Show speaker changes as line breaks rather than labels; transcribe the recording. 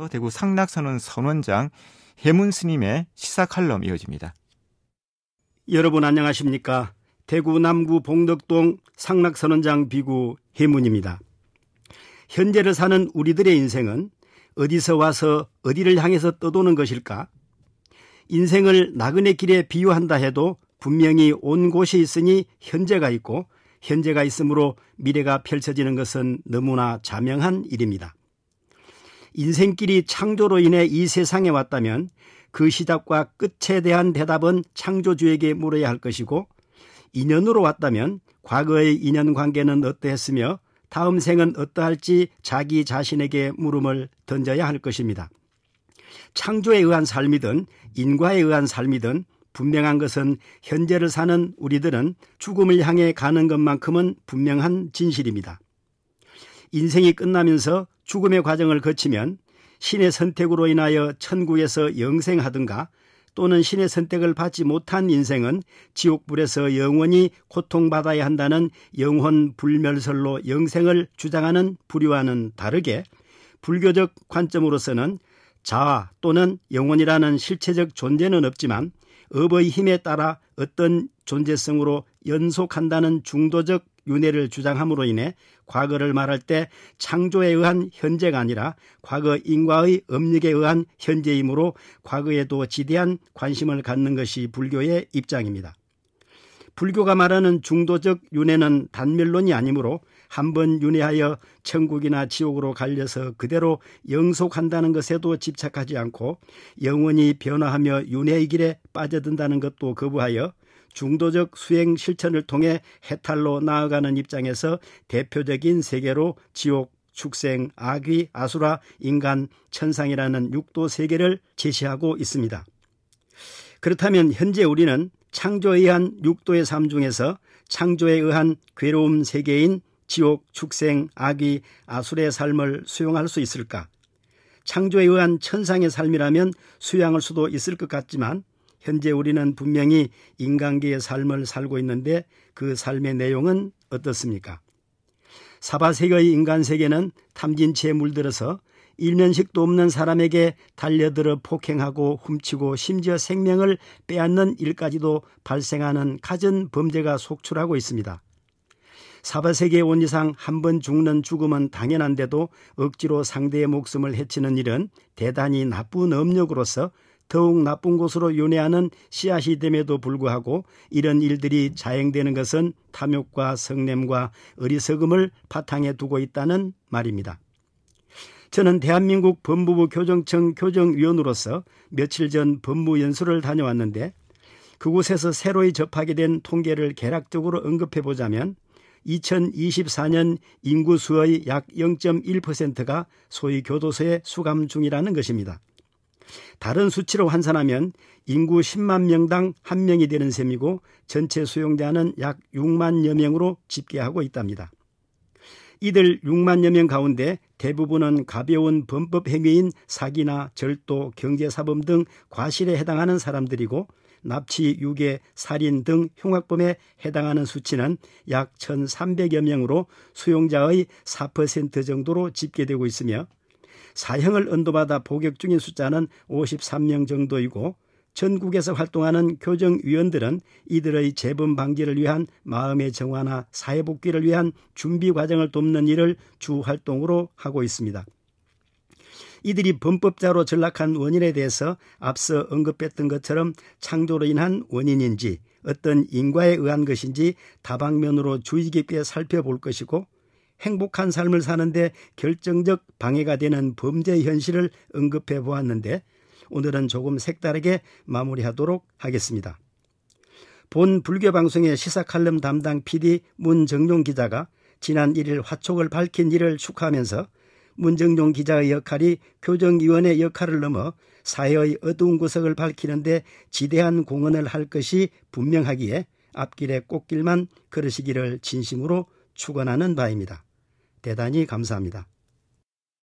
대구 상락선언 선원장 해문 스님의 시사 칼럼 이어집니다.
여러분 안녕하십니까? 대구 남구 봉덕동 상락선원장 비구 해문입니다. 현재를 사는 우리들의 인생은 어디서 와서 어디를 향해서 떠도는 것일까? 인생을 나그네 길에 비유한다 해도 분명히 온 곳이 있으니 현재가 있고 현재가 있으므로 미래가 펼쳐지는 것은 너무나 자명한 일입니다. 인생길이 창조로 인해 이 세상에 왔다면 그 시작과 끝에 대한 대답은 창조주에게 물어야 할 것이고, 인연으로 왔다면 과거의 인연관계는 어떠했으며 다음 생은 어떠할지 자기 자신에게 물음을 던져야 할 것입니다. 창조에 의한 삶이든 인과에 의한 삶이든 분명한 것은 현재를 사는 우리들은 죽음을 향해 가는 것만큼은 분명한 진실입니다. 인생이 끝나면서 죽음의 과정을 거치면 신의 선택으로 인하여 천국에서 영생하든가, 또는 신의 선택을 받지 못한 인생은 지옥불에서 영원히 고통받아야 한다는 영혼 불멸설로 영생을 주장하는 부류와는 다르게, 불교적 관점으로서는 자아 또는 영혼이라는 실체적 존재는 없지만 업의 힘에 따라 어떤 존재성으로 연속한다는 중도적 윤회를 주장함으로 인해 과거를 말할 때 창조에 의한 현재가 아니라 과거 인과의 업력에 의한 현재이므로 과거에도 지대한 관심을 갖는 것이 불교의 입장입니다. 불교가 말하는 중도적 윤회는 단멸론이 아니므로 한번 윤회하여 천국이나 지옥으로 갈려서 그대로 영속한다는 것에도 집착하지 않고 영원히 변화하며 윤회의 길에 빠져든다는 것도 거부하여 중도적 수행 실천을 통해 해탈로 나아가는 입장에서 대표적인 세계로 지옥, 축생, 아귀, 아수라, 인간, 천상이라는 육도 세계를 제시하고 있습니다. 그렇다면 현재 우리는 창조에 의한 육도의 삶 중에서 창조에 의한 괴로움 세계인 지옥, 축생, 아귀, 아술의 삶을 수용할 수 있을까? 창조에 의한 천상의 삶이라면 수용할 수도 있을 것 같지만 현재 우리는 분명히 인간계의 삶을 살고 있는데 그 삶의 내용은 어떻습니까? 사바세계의 인간 세계는 탐진치에 물들어서 일면식도 없는 사람에게 달려들어 폭행하고 훔치고 심지어 생명을 빼앗는 일까지도 발생하는 갖은 범죄가 속출하고 있습니다. 사바세계에 온 이상 한 번 죽는 죽음은 당연한데도 억지로 상대의 목숨을 해치는 일은 대단히 나쁜 업력으로서 더욱 나쁜 곳으로 윤회하는 씨앗이 됨에도 불구하고 이런 일들이 자행되는 것은 탐욕과 성냄과 어리석음을 바탕에 두고 있다는 말입니다. 저는 대한민국 법무부 교정청 교정위원으로서 며칠 전 법무연수를 다녀왔는데 그곳에서 새로이 접하게 된 통계를 개략적으로 언급해보자면 2024년 인구 수의 약 0.1%가 소위 교도소에 수감 중이라는 것입니다. 다른 수치로 환산하면 인구 10만 명당 1명이 되는 셈이고 전체 수용자는 약 6만여 명으로 집계하고 있답니다. 이들 6만여 명 가운데 대부분은 가벼운 범법 행위인 사기나 절도, 경제사범 등 과실에 해당하는 사람들이고 납치, 유괴, 살인 등 흉악범에 해당하는 수치는 약 1,300여 명으로 수용자의 4% 정도로 집계되고 있으며 사형을 언도받아 복역 중인 숫자는 53명 정도이고 전국에서 활동하는 교정위원들은 이들의 재범 방지를 위한 마음의 정화나 사회복귀를 위한 준비 과정을 돕는 일을 주 활동으로 하고 있습니다. 이들이 범법자로 전락한 원인에 대해서 앞서 언급했던 것처럼 창조로 인한 원인인지 어떤 인과에 의한 것인지 다방면으로 주의 깊게 살펴볼 것이고 행복한 삶을 사는데 결정적 방해가 되는 범죄의 현실을 언급해 보았는데 오늘은 조금 색다르게 마무리하도록 하겠습니다. 본 불교방송의 시사칼럼 담당 PD 문정용 기자가 지난 1일 화촉을 밝힌 일을 축하하면서 문정용 기자의 역할이 교정위원의 역할을 넘어 사회의 어두운 구석을 밝히는 데 지대한 공헌을 할 것이 분명하기에 앞길의 꽃길만 걸으시기를 진심으로 축원하는 바입니다. 대단히 감사합니다.